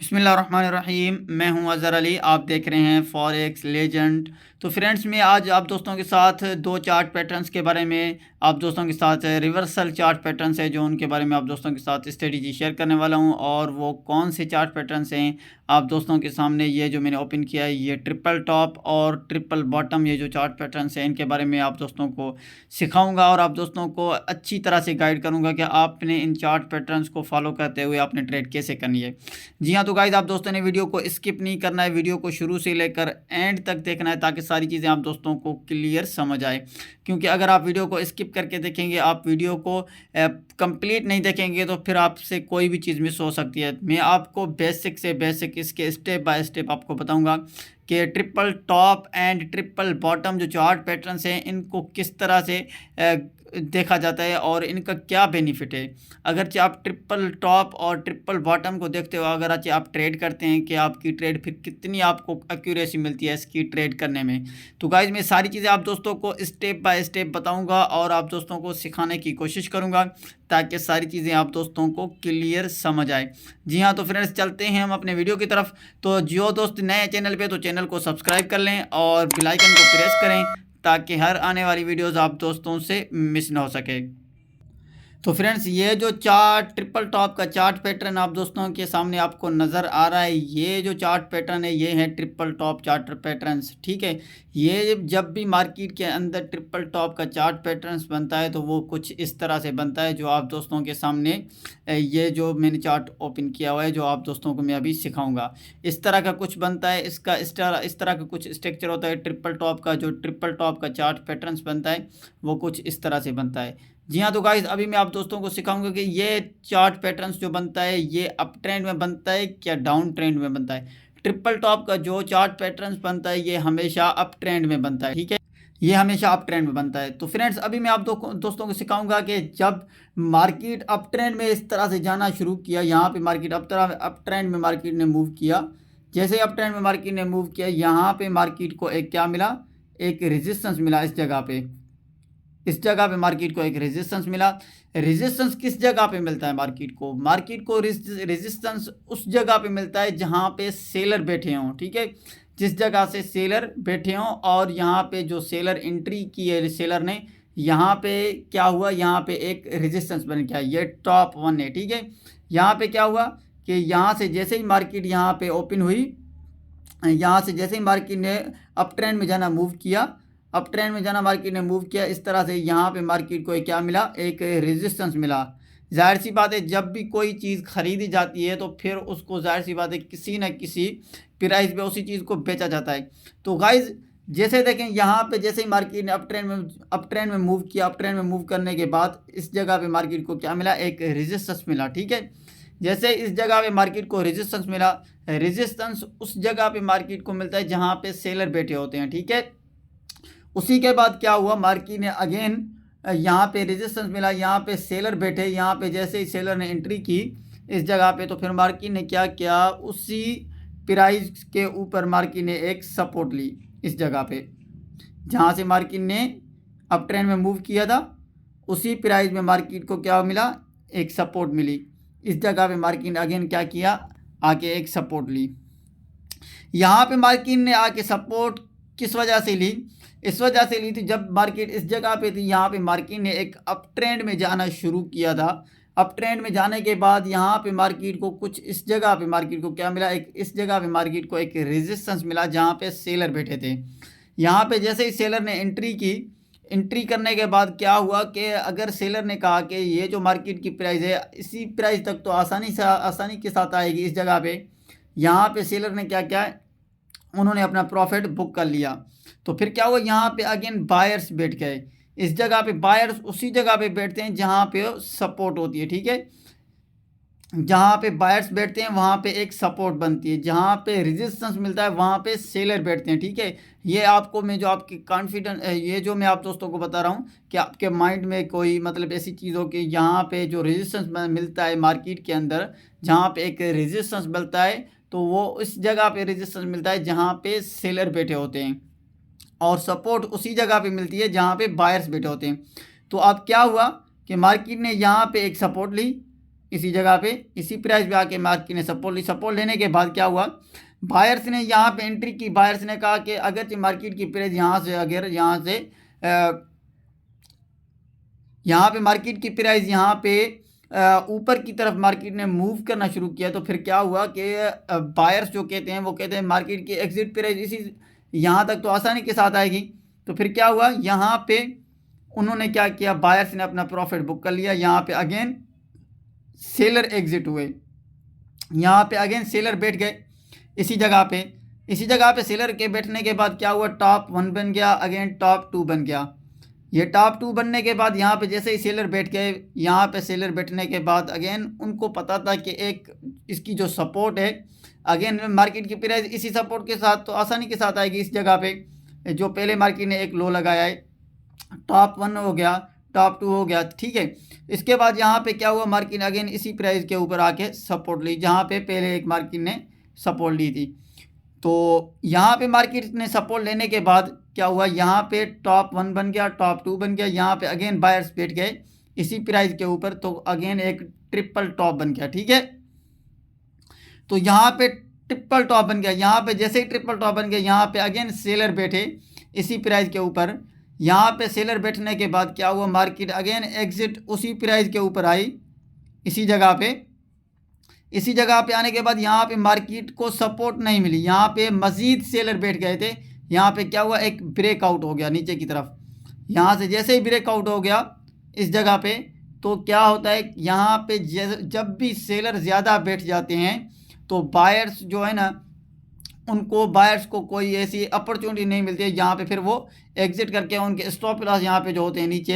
बिस्मिल्लाहिर्रहमानिर्रहीम। मैं हूं अज़हर अली, आप देख रहे हैं फॉरेक्स लेजेंड। तो फ्रेंड्स, मैं आज आप दोस्तों के साथ दो चार्ट पैटर्न्स के बारे में आप दोस्तों के साथ रिवर्सल चार्ट पैटर्न्स है जो उनके बारे में आप दोस्तों के साथ स्ट्रेटजी शेयर करने वाला हूं। और वो कौन से चार्ट पैटर्न्स हैं आप दोस्तों के सामने, ये जो मैंने ओपन किया है, ये ट्रिपल टॉप और ट्रिपल बॉटम, ये जो चार्ट पैटर्न्स हैं इनके बारे में आप दोस्तों को सिखाऊंगा और आप दोस्तों को अच्छी तरह से गाइड करूंगा कि आपने इन चार्ट पैटर्न्स को फॉलो करते हुए आपने ट्रेड कैसे करनी है। जी हाँ, तो गाइस आप दोस्तों ने वीडियो को स्किप नहीं करना है, वीडियो को शुरू से लेकर एंड तक देखना है ताकि सारी चीज़ें आप दोस्तों को क्लियर समझ आए। क्योंकि अगर आप वीडियो को स्किप करके देखेंगे, आप वीडियो को कंप्लीट नहीं देखेंगे तो फिर आपसे कोई भी चीज़ मिस हो सकती है। मैं आपको बेसिक से बेसिक इसके स्टेप बाय स्टेप आपको बताऊंगा कि triple top and triple bottom जो चार्ट पैटर्न्स हैं इनको किस तरह से देखा जाता है और इनका क्या बेनिफिट है। अगरचे आप ट्रिपल टॉप और ट्रिपल बॉटम को देखते हो, अगर अच्छे आप ट्रेड करते हैं कि आपकी ट्रेड फिर कितनी आपको एक्यूरेसी मिलती है इसकी ट्रेड करने में। तो गाइज मैं सारी चीज़ें आप दोस्तों को स्टेप बाय स्टेप बताऊंगा और आप दोस्तों को सिखाने की कोशिश करूंगा ताकि सारी चीज़ें आप दोस्तों को क्लियर समझ आए। जी हाँ, तो फ्रेंड्स चलते हैं हम अपने वीडियो की तरफ। तो जो दोस्त नए चैनल पे तो चैनल को सब्सक्राइब कर लें और बेल आइकन को प्रेस करें ताकि हर आने वाली वीडियोस आप दोस्तों से मिस ना हो सके। तो फ्रेंड्स, ये जो चार्ट ट्रिपल टॉप का चार्ट पैटर्न आप दोस्तों के सामने आपको नज़र आ रहा है, ये जो चार्ट पैटर्न है ये है ट्रिपल टॉप चार्ट पैटर्न्स। ठीक है, ये जब भी मार्केट के अंदर ट्रिपल टॉप का चार्ट पैटर्न्स बनता है तो वो कुछ इस तरह से बनता है जो आप दोस्तों के सामने ये जो मैंने चार्ट ओपन किया हुआ है जो आप दोस्तों को मैं अभी सिखाऊंगा, इस तरह का कुछ बनता है। इसका इस तरह का कुछ स्ट्रक्चर होता है ट्रिपल टॉप का। जो ट्रिपल टॉप का चार्ट पैटर्न्स बनता है वो कुछ इस तरह से बनता है। जी हाँ, तो गाइस अभी मैं आप दोस्तों को सिखाऊंगा कि ये चार्ट पैटर्न्स जो बनता है ये अप ट्रेंड में बनता है क्या डाउन ट्रेंड में बनता है। ट्रिपल टॉप का जो चार्ट पैटर्न्स बनता है ये हमेशा अप ट्रेंड में बनता है। ठीक है, ये हमेशा अप ट्रेंड में बनता है। तो फ्रेंड्स अभी मैं आप दोस्तों को सिखाऊंगा कि जब मार्केट अप ट्रेंड में इस तरह से जाना शुरू किया, यहाँ पे मार्केट अप ट्रेंड में मार्केट ने मूव किया, जैसे अप ट्रेंड में मार्केट ने मूव किया यहाँ पे मार्केट को एक क्या मिला, एक रेजिस्टेंस मिला। इस जगह पे मार्केट को एक रेजिस्टेंस मिला। रेजिस्टेंस किस जगह पे मिलता है मार्केट को रेजिस्टेंस उस जगह पे मिलता है जहां पे सेलर बैठे हों। ठीक है, जिस जगह से सेलर बैठे हों और यहाँ पे जो सेलर एंट्री की है सेलर ने, यहाँ पे क्या हुआ, यहाँ पे एक रेजिस्टेंस बन गया, ये टॉप वन है। ठीक है, यहाँ पे क्या हुआ कि यहाँ से जैसे ही मार्केट यहाँ पे ओपन हुई, यहाँ से जैसे ही मार्केट ने अप ट्रेंड में जाना मूव किया, अप ट्रेंड में जाना मार्केट ने मूव किया, इस तरह से यहाँ पे मार्केट को क्या मिला, एक रेजिस्टेंस मिला। जाहिर सी बात है जब भी कोई चीज़ खरीदी जाती है तो फिर उसको जाहिर सी बात है किसी न किसी प्राइस पे उसी चीज़ को बेचा जाता है। तो गाइज जैसे देखें यहाँ पे जैसे ही मार्केट ने अप ट्रेंड में मूव किया, अप ट्रेंड में मूव करने के बाद इस जगह पे मार्केट को क्या मिला, एक रेजिस्टेंस मिला। ठीक है, जैसे इस जगह पे मार्केट को रेजिस्टेंस मिला, रेजिस्टेंस उस जगह पे मार्केट को मिलता है जहाँ पे सेलर बैठे होते हैं। ठीक है, उसी के बाद क्या हुआ, मार्केट ने अगेन यहाँ पे रेजिस्टेंस मिला, यहाँ पे सेलर बैठे, यहाँ पे जैसे ही सेलर ने एंट्री की इस जगह पे तो फिर मार्केट ने क्या किया, उसी प्राइस के ऊपर मार्केट ने एक सपोर्ट ली। इस जगह पे जहाँ से मार्केट ने अप ट्रेंड में मूव किया था उसी प्राइस में मार्केट को क्या मिला, एक सपोर्ट मिली। इस जगह पे मार्केट ने अगेन क्या किया, आके एक सपोर्ट ली। यहाँ पे मार्केट ने आके सपोर्ट किस वजह से ली, इस वजह से ली थी जब मार्केट इस जगह पे थी, यहाँ पे मार्केट ने एक अप ट्रेंड में जाना शुरू किया था। अप ट्रेंड में जाने के बाद यहाँ पे मार्केट को कुछ इस जगह पे मार्केट को क्या मिला, एक इस जगह पे मार्केट को एक रेजिस्टेंस मिला जहाँ पे सेलर बैठे थे। यहाँ पे जैसे ही सेलर ने एंट्री की, एंट्री करने के बाद क्या हुआ कि अगर सेलर ने कहा कि ये जो मार्केट की प्राइस है इसी प्राइस तक तो आसानी के साथ आएगी इस जगह पे, यहाँ पे सेलर ने क्या किया, उन्होंने अपना प्रॉफिट बुक कर लिया। तो फिर क्या हुआ, यहाँ पे अगेन बायर्स बैठ गए। इस जगह पे बायर्स उसी जगह पे बैठते हैं जहाँ पे सपोर्ट होती है। ठीक है, जहाँ पे बायर्स बैठते हैं वहाँ पे एक सपोर्ट बनती है, जहाँ पे रेजिस्टेंस मिलता है वहाँ पे सेलर बैठते हैं। ठीक है, ये आपको मैं जो आपकी कॉन्फिडेंस, ये जो मैं आप दोस्तों को बता रहा हूँ कि आपके माइंड में कोई मतलब ऐसी चीज़ हो कि यहाँ पे जो रेजिस्टेंस मिलता है मार्केट के अंदर, जहाँ पे एक रेजिस्टेंस मिलता है तो वो इस जगह पे रेजिस्टेंस मिलता है जहाँ पे सेलर बैठे होते हैं और सपोर्ट उसी जगह पे मिलती है जहाँ पे बायर्स बैठे होते हैं। तो अब क्या हुआ कि मार्केट ने यहाँ पे एक सपोर्ट ली, इसी जगह पे इसी प्राइस पे आके मार्केट ने सपोर्ट ली। सपोर्ट लेने के बाद क्या हुआ, बायर्स ने यहाँ पे एंट्री की। बायर्स ने कहा कि अगर मार्केट की प्राइस यहाँ से अगर यहाँ पे मार्केट की प्राइस यहाँ पे ऊपर की तरफ मार्केट ने मूव करना शुरू किया, तो फिर क्या हुआ कि बायर्स जो कहते हैं वो कहते हैं मार्केट की एग्जिट प्राइस इसी यहाँ तक तो आसानी के साथ आएगी। तो फिर क्या हुआ, यहाँ पे उन्होंने क्या किया, बायर्स ने अपना प्रॉफिट बुक कर लिया। यहाँ पे अगेन सेलर एग्जिट हुए, यहाँ पे अगेन सेलर बैठ गए इसी जगह पे सेलर के बैठने के बाद क्या हुआ, टॉप 1 बन गया, अगेन टॉप 2 बन गया। ये टॉप 2 बनने के बाद यहाँ पे जैसे ही सेलर बैठ गए, यहाँ पे सेलर बैठने के बाद अगेन उनको पता था कि एक इसकी जो सपोर्ट है, अगेन मार्केट की प्राइस इसी सपोर्ट के साथ तो आसानी के साथ आएगी। इस जगह पे जो पहले मार्केट ने एक लो लगाया है, टॉप 1 हो गया, टॉप 2 हो गया, ठीक है। इसके बाद यहाँ पे क्या हुआ, मार्केट अगेन इसी प्राइस के ऊपर आके सपोर्ट ली, जहाँ पे पहले एक मार्केट ने सपोर्ट ली थी। तो यहाँ पे मार्केट ने सपोर्ट लेने के बाद क्या हुआ, यहाँ पे टॉप 1 बन गया, टॉप 2 बन गया, यहाँ पे अगेन बायर्स बैठ गए इसी प्राइस के ऊपर, तो अगेन एक ट्रिपल टॉप बन गया, ठीक है। तो यहाँ पे ट्रिपल टॉप बन गया, यहाँ पे जैसे ही ट्रिपल टॉप बन गया, यहाँ पे अगेन सेलर बैठे इसी प्राइस के ऊपर। यहाँ पे सेलर बैठने के बाद क्या हुआ, मार्केट अगेन एग्जिट उसी प्राइस के ऊपर आई इसी जगह पे आने के बाद यहाँ पे मार्केट को सपोर्ट नहीं मिली, यहाँ पे मज़ीद सेलर बैठ गए थे। यहाँ पे क्या हुआ, एक ब्रेकआउट हो गया नीचे की तरफ। यहाँ से जैसे ही ब्रेकआउट हो गया इस जगह पे, तो क्या होता है, यहाँ पे जब भी सेलर ज़्यादा बैठ जाते हैं तो बायर्स जो है ना, उनको बायर्स को कोई ऐसी अपॉर्चुनिटी नहीं मिलती है, यहाँ पे फिर वो एग्जिट करके उनके स्टॉप लॉस यहाँ पे जो होते हैं नीचे,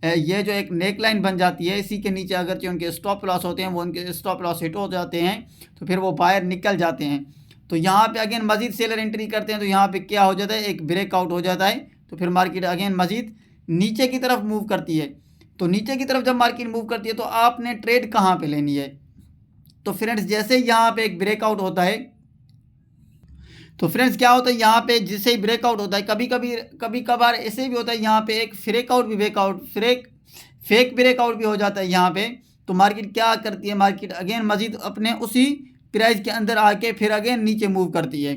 ये जो एक नेक लाइन बन जाती है, इसी के नीचे अगर जो उनके स्टॉप लॉस होते हैं वो उनके स्टॉप लॉस हिट हो जाते हैं, तो फिर वो बायर निकल जाते हैं। तो यहाँ पे अगेन मजीद सेलर एंट्री करते हैं, तो यहाँ पे क्या हो जाता है, एक ब्रेकआउट हो जाता है, तो फिर मार्केट अगेन मजीद नीचे की तरफ मूव करती है। तो नीचे की तरफ जब मार्केट मूव करती है तो आपने ट्रेड कहाँ पे लेनी है। तो फ्रेंड्स जैसे ही यहाँ पे एक ब्रेकआउट होता है, तो फ्रेंड्स क्या होता है, यहाँ पे जिससे ही ब्रेकआउट होता है, कभी कभार ऐसे भी होता है, यहाँ पे एक फेक ब्रेकआउट भी हो जाता है यहाँ पे। तो मार्केट क्या करती है, मार्केट अगेन मजीद अपने उसी प्राइस के अंदर आके फिर अगेन नीचे मूव करती है।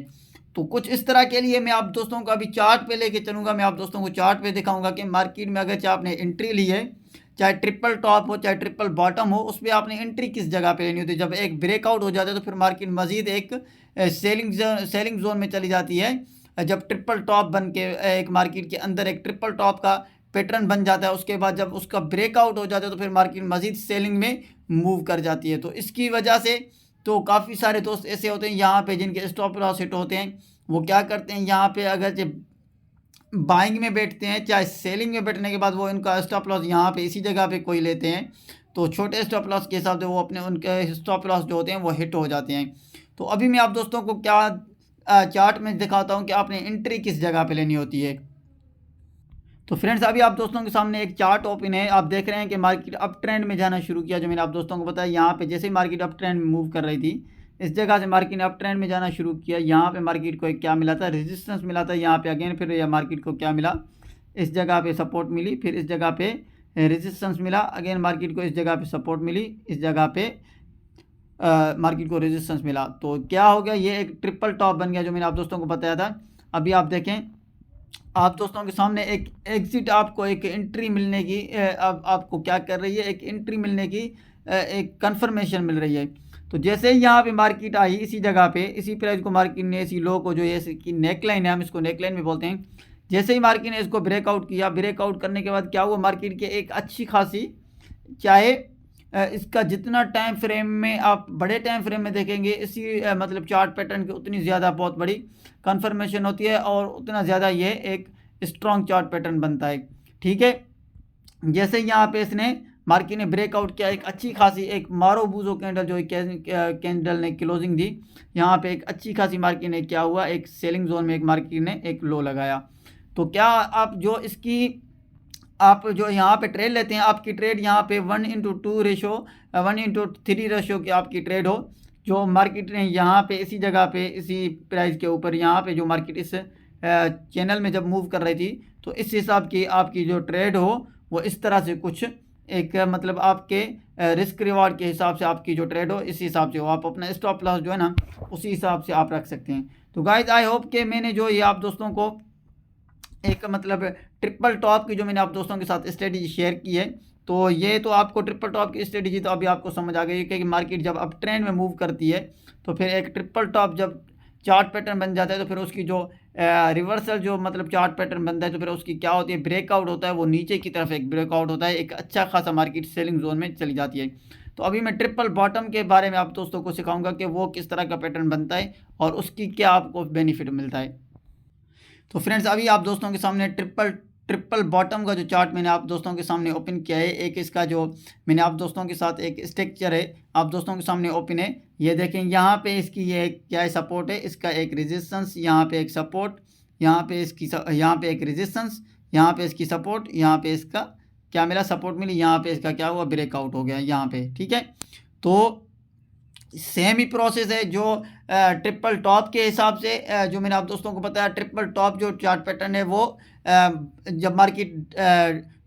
तो कुछ इस तरह के लिए मैं आप दोस्तों को अभी चार्ट पे लेके चलूँगा, मैं आप दोस्तों को चार्ट पे दिखाऊंगा कि मार्केट में अगर चाहे आपने एंट्री ली है, चाहे ट्रिपल टॉप हो चाहे ट्रिपल बॉटम हो, उस पर आपने एंट्री किस जगह पे लेनी होती है। जब एक ब्रेकआउट हो जाता है तो फिर मार्केट मजीद एक सेलिंग जोन में चली जाती है। जब ट्रिपल टॉप बन के एक मार्केट के अंदर एक ट्रिपल टॉप का पैटर्न बन जाता है, उसके बाद जब उसका ब्रेकआउट हो जाता है तो फिर मार्केट मजीद सेलिंग में मूव कर जाती है। तो इसकी वजह से तो काफ़ी सारे दोस्त ऐसे होते हैं यहाँ पे जिनके स्टॉप लॉस हिट होते हैं, वो क्या करते हैं, यहाँ पे अगर बाइंग में बैठते हैं चाहे सेलिंग में बैठने के बाद वो इनका स्टॉप लॉस यहाँ पे इसी जगह पे कोई लेते हैं, तो छोटे स्टॉप लॉस के हिसाब से वो अपने उनके स्टॉप लॉस जो होते हैं वो हिट हो जाते हैं। तो अभी मैं आप दोस्तों को क्या चार्ट में दिखाता हूँ कि आपने एंट्री किस जगह पे लेनी होती है। तो फ्रेंड्स अभी आप दोस्तों के सामने एक चार्ट ओपन है, आप देख रहे हैं कि मार्केट अप ट्रेंड में जाना शुरू किया। जो मैंने आप दोस्तों को बताया, यहाँ पे जैसे ही मार्केट अप ट्रेंड में मूव कर रही थी, इस जगह से मार्केट ने अप ट्रेंड में जाना शुरू किया। यहाँ पे मार्केट को एक क्या मिला था, रेजिस्टेंस मिला था। यहाँ पे अगेन फिर यह मार्केट को क्या मिला, इस जगह पे सपोर्ट मिली, फिर इस जगह पे रेजिस्टेंस मिला, अगेन मार्केट को इस जगह पे सपोर्ट मिली, इस जगह पे मार्केट को रेजिस्टेंस मिला। तो क्या हो गया, ये एक ट्रिपल टॉप बन गया जो मैंने आप दोस्तों को बताया था। अभी आप देखें, आप दोस्तों के सामने एक एग्जिट, आपको एक एंट्री मिलने की अब आपको क्या कर रही है, एक एंट्री मिलने की एक कंफर्मेशन मिल रही है। तो जैसे ही यहाँ पे मार्केट आई इसी जगह पे, इसी प्राइस को मार्केट ने इसी लो को, जो ये की नेकलाइन है, हम इसको नेकलाइन में बोलते हैं, जैसे ही मार्केट ने इसको ब्रेकआउट किया, ब्रेकआउट करने के बाद क्या हुआ, मार्केट के एक अच्छी खासी, चाहे इसका जितना टाइम फ्रेम में आप बड़े टाइम फ्रेम में देखेंगे, इसी मतलब चार्ट पैटर्न की उतनी ज़्यादा बहुत बड़ी कंफर्मेशन होती है और उतना ज़्यादा ये एक स्ट्रॉन्ग चार्ट पैटर्न बनता है, ठीक है। जैसे यहाँ पे इसने मार्केट ने ब्रेकआउट किया, एक अच्छी खासी एक मारो बूजो कैंडल जो कैंडल ने क्लोजिंग दी, यहाँ पे एक अच्छी खासी मार्केट ने क्या हुआ, एक सेलिंग जोन में एक मार्केट ने एक लो लगाया। तो क्या आप जो इसकी आप जो यहाँ पे ट्रेड लेते हैं, आपकी ट्रेड यहाँ पे 1:2 रेशो 1:3 रेशो की आपकी ट्रेड हो, जो मार्केट ने यहाँ पे इसी जगह पे इसी प्राइस के ऊपर यहाँ पे जो मार्केट इस चैनल में जब मूव कर रही थी, तो इस हिसाब की आपकी जो ट्रेड हो वो इस तरह से कुछ एक मतलब आपके रिस्क रिवार्ड के हिसाब से आपकी जो ट्रेड हो इस हिसाब से हो, आप अपना स्टॉप लॉस जो है ना उसी हिसाब से आप रख सकते हैं। तो गाइज आई होप कि मैंने जो ये आप दोस्तों को एक मतलब ट्रिपल टॉप की जो मैंने आप दोस्तों के साथ स्ट्रेटेजी शेयर की है, तो ये तो आपको ट्रिपल टॉप की स्ट्रेटेजी तो अभी आपको समझ आ गई है कि मार्केट जब अप ट्रेंड में मूव करती है तो फिर एक ट्रिपल टॉप जब चार्ट पैटर्न बन जाता है तो फिर उसकी जो रिवर्सल जो मतलब चार्ट पैटर्न बनता है तो फिर उसकी क्या होती है, ब्रेकआउट होता है, वो नीचे की तरफ एक ब्रेकआउट होता है, एक अच्छा खासा मार्केट सेलिंग जोन में चली जाती है। तो अभी मैं ट्रिपल बॉटम के बारे में आप दोस्तों को सिखाऊंगा कि वो किस तरह का पैटर्न बनता है और उसकी क्या आपको बेनिफिट मिलता है। तो फ्रेंड्स अभी आप दोस्तों के सामने ट्रिपल ट्रिपल बॉटम का जो चार्ट मैंने आप दोस्तों के सामने ओपन किया है, एक इसका जो मैंने आप दोस्तों के साथ एक स्ट्रक्चर है आप दोस्तों के सामने ओपन है। ये देखें यहाँ पे इसकी ये क्या है, सपोर्ट है, इसका एक रेजिस्टेंस, यहाँ पे एक सपोर्ट, यहाँ पे इसकी यहाँ पे एक रेजिस्टेंस, यहाँ पे इसकी सपोर्ट, यहाँ पे इसका क्या मिला, सपोर्ट मिली, यहाँ पे इसका क्या हुआ, ब्रेकआउट हो गया यहाँ पे। ठीक है, तो सेम ही प्रोसेस है जो ट्रिपल टॉप के हिसाब से जो मैंने आप दोस्तों को बताया, ट्रिपल टॉप जो चार्ट पैटर्न है वो जब मार्केट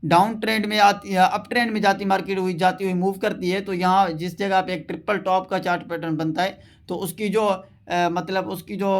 डाउन ट्रेंड में आती है, अप ट्रेंड में जाती मार्केट हुई जाती हुई मूव करती है, तो यहाँ जिस जगह पे एक ट्रिपल टॉप का चार्ट पैटर्न बनता है तो उसकी जो मतलब उसकी जो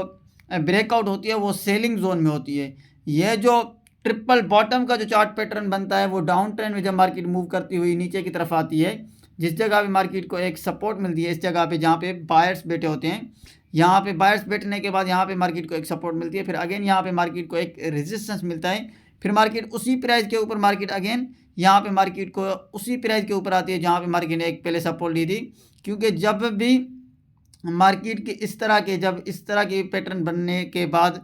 ब्रेकआउट होती है वो सेलिंग जोन में होती है। यह जो ट्रिपल बॉटम का जो चार्ट पैटर्न बनता है वो डाउन ट्रेंड में जब मार्केट मूव करती हुई नीचे की तरफ आती है, जिस जगह पे मार्केट को एक सपोर्ट मिलती है, इस जगह पे जहाँ पे बायर्स बैठे होते हैं, यहाँ पे बायर्स बैठने के बाद यहाँ पे मार्केट को एक सपोर्ट मिलती है, फिर अगेन यहाँ पे मार्केट को एक रेजिस्टेंस मिलता है, फिर मार्केट उसी प्राइस के ऊपर मार्केट अगेन यहाँ पे मार्केट को उसी प्राइस के ऊपर आती है जहाँ पे मार्केट ने एक पहले सपोर्ट ली थी। क्योंकि जब भी मार्केट के इस तरह के जब इस तरह के पैटर्न बनने के बाद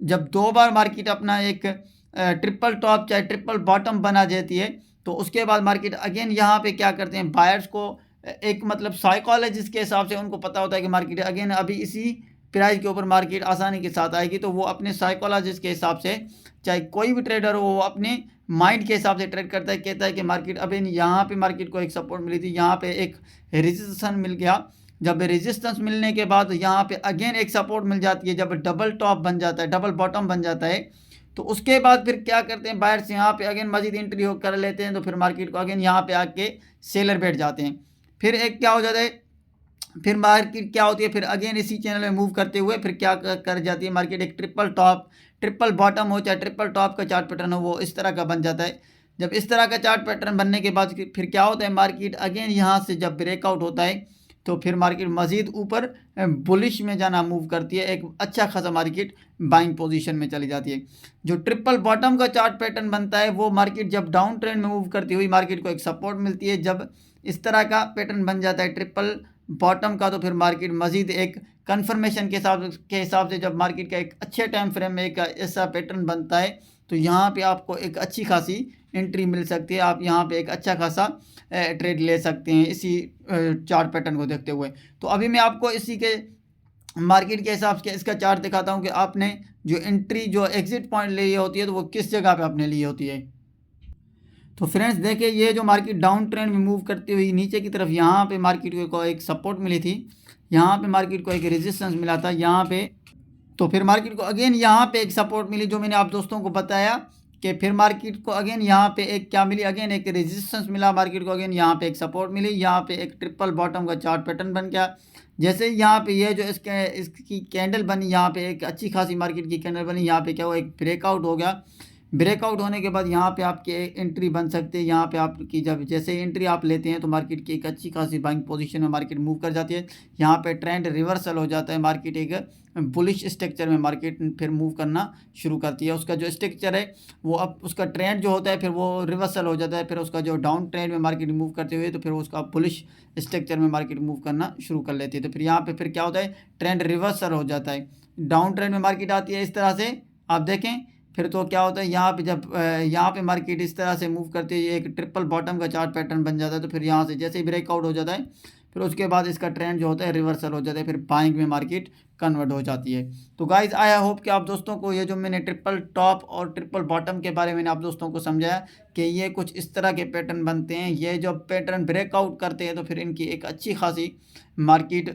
जब दो बार मार्केट अपना एक ट्रिपल टॉप चाहे ट्रिपल बॉटम बना देती है तो उसके बाद मार्केट अगेन यहाँ पे क्या करते हैं, बायर्स को एक मतलब साइकोलॉजिस्ट के हिसाब से उनको पता होता है कि मार्केट अगेन अभी इसी प्राइस के ऊपर मार्केट आसानी के साथ आएगी, तो वो अपने साइकोलॉजिस्ट के हिसाब से चाहे कोई भी ट्रेडर हो वो अपने माइंड के हिसाब से ट्रेड करता है, कहता है कि मार्केट अभी यहाँ पे मार्केट को एक सपोर्ट मिली थी, यहाँ पे एक रेजिस्टेंस मिल गया, जब रेजिस्टेंस मिलने के बाद यहाँ पे अगेन एक सपोर्ट मिल जाती है, जब डबल टॉप बन जाता है, डबल बॉटम बन जाता है, तो उसके बाद फिर क्या करते हैं, बायर्स यहाँ पे अगेन मजीद एंट्री कर लेते हैं, तो फिर मार्केट को अगेन यहाँ पे आके सेलर बैठ जाते हैं। फिर एक क्या हो जाता है, फिर मार्केट क्या होती है, फिर अगेन इसी चैनल में मूव करते हुए फिर क्या कर जाती है मार्केट, एक ट्रिपल टॉप ट्रिपल बॉटम हो चाहे ट्रिपल टॉप का चार्ट पैटर्न हो वो इस तरह का बन जाता है। जब इस तरह का चार्ट पैटर्न बनने के बाद फिर क्या होता है, मार्केट अगेन यहाँ से जब ब्रेकआउट होता है तो फिर मार्केट मज़ीद ऊपर बुलिश में जाना मूव करती है, एक अच्छा खासा मार्केट बाइंग पोजीशन में चली जाती है। जो ट्रिपल बॉटम का चार्ट पैटर्न बनता है वो मार्केट जब डाउन ट्रेंड में मूव करती हुई मार्केट को एक सपोर्ट मिलती है, जब इस तरह का पैटर्न बन जाता है ट्रिपल बॉटम का तो फिर मार्केट मज़ीद एक कन्फर्मेशन के हिसाब से जब मार्केट का एक अच्छे टाइम फ्रेम में एक ऐसा पैटर्न बनता है तो यहाँ पे आपको एक अच्छी खासी एंट्री मिल सकती है, आप यहाँ पे एक अच्छा खासा ट्रेड ले सकते हैं इसी चार्ट पैटर्न को देखते हुए। तो अभी मैं आपको इसी के मार्केट के हिसाब से इसका चार्ट दिखाता हूँ कि आपने जो एंट्री जो एग्जिट पॉइंट ली होती है तो वो किस जगह पे आपने ली होती है। तो फ्रेंड्स देखिए ये जो मार्केट डाउन ट्रेंड में मूव करती हुई नीचे की तरफ यहाँ पे मार्केट को एक सपोर्ट मिली थी, यहाँ पे मार्केट को एक रेजिस्टेंस मिला था यहाँ पे, तो फिर मार्केट को अगेन यहाँ पे एक सपोर्ट मिली जो मैंने आप दोस्तों को बताया कि फिर मार्केट को अगेन यहाँ पे एक क्या मिली, अगेन एक रेजिस्टेंस मिला मार्केट को, अगेन यहाँ पे एक सपोर्ट मिली, यहाँ पे एक ट्रिपल बॉटम का चार्ट पैटर्न बन गया। जैसे यहाँ पे ये जो इसकी कैंडल बनी, यहाँ पे एक अच्छी खासी मार्केट की कैंडल बनी, यहाँ पे क्या हुआ, एक ब्रेकआउट हो गया, ब्रेकआउट होने के बाद यहाँ पे आपके एंट्री बन सकते हैं, यहाँ पे आपकी जब जैसे एंट्री आप लेते हैं तो मार्केट की एक अच्छी खासी बाइंग पोजीशन में मार्केट मूव कर जाती है, यहाँ पे ट्रेंड रिवर्सल हो जाता है, मार्केट एक बुलिश स्ट्रक्चर में मार्केट फिर मूव करना शुरू करती है। उसका जो स्ट्रक्चर है वो अब उसका ट्रेंड जो होता है फिर वो रिवर्सल हो जाता है, फिर उसका जो डाउन ट्रेंड में मार्केट मूव करते हुए तो फिर उसका बुलिश स्ट्रक्चर में मार्केट मूव करना शुरू कर लेती है। तो फिर यहाँ पे फिर क्या होता है, ट्रेंड रिवर्सल हो जाता है, डाउन ट्रेंड में मार्केट आती है इस तरह से आप देखें, फिर तो क्या होता है यहाँ पे जब यहाँ पे मार्केट इस तरह से मूव करती है एक ट्रिपल बॉटम का चार्ट पैटर्न बन जाता है, तो फिर यहाँ से जैसे ही ब्रेकआउट हो जाता है फिर उसके बाद इसका ट्रेंड जो होता है रिवर्सल हो जाता है, फिर बाइंग में मार्केट कन्वर्ट हो जाती है। तो गाइज आई होप कि आप दोस्तों को ये जो मैंने ट्रिपल टॉप और ट्रिपल बॉटम के बारे में आप दोस्तों को समझाया कि ये कुछ इस तरह के पैटर्न बनते हैं, ये जो पैटर्न ब्रेकआउट करते हैं तो फिर इनकी एक अच्छी खासी मार्केट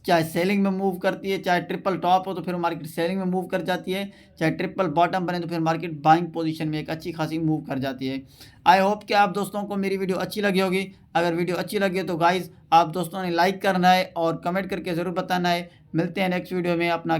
चाहे सेलिंग में मूव करती है, चाहे ट्रिपल टॉप हो तो फिर मार्केट सेलिंग में मूव कर जाती है, चाहे ट्रिपल बॉटम बने तो फिर मार्केट बाइंग पोजीशन में एक अच्छी खासी मूव कर जाती है। आई होप कि आप दोस्तों को मेरी वीडियो अच्छी लगी होगी। अगर वीडियो अच्छी लगी हो तो गाइज आप दोस्तों ने लाइक करना है और कमेंट करके ज़रूर बताना है। मिलते हैं नेक्स्ट वीडियो में। अपना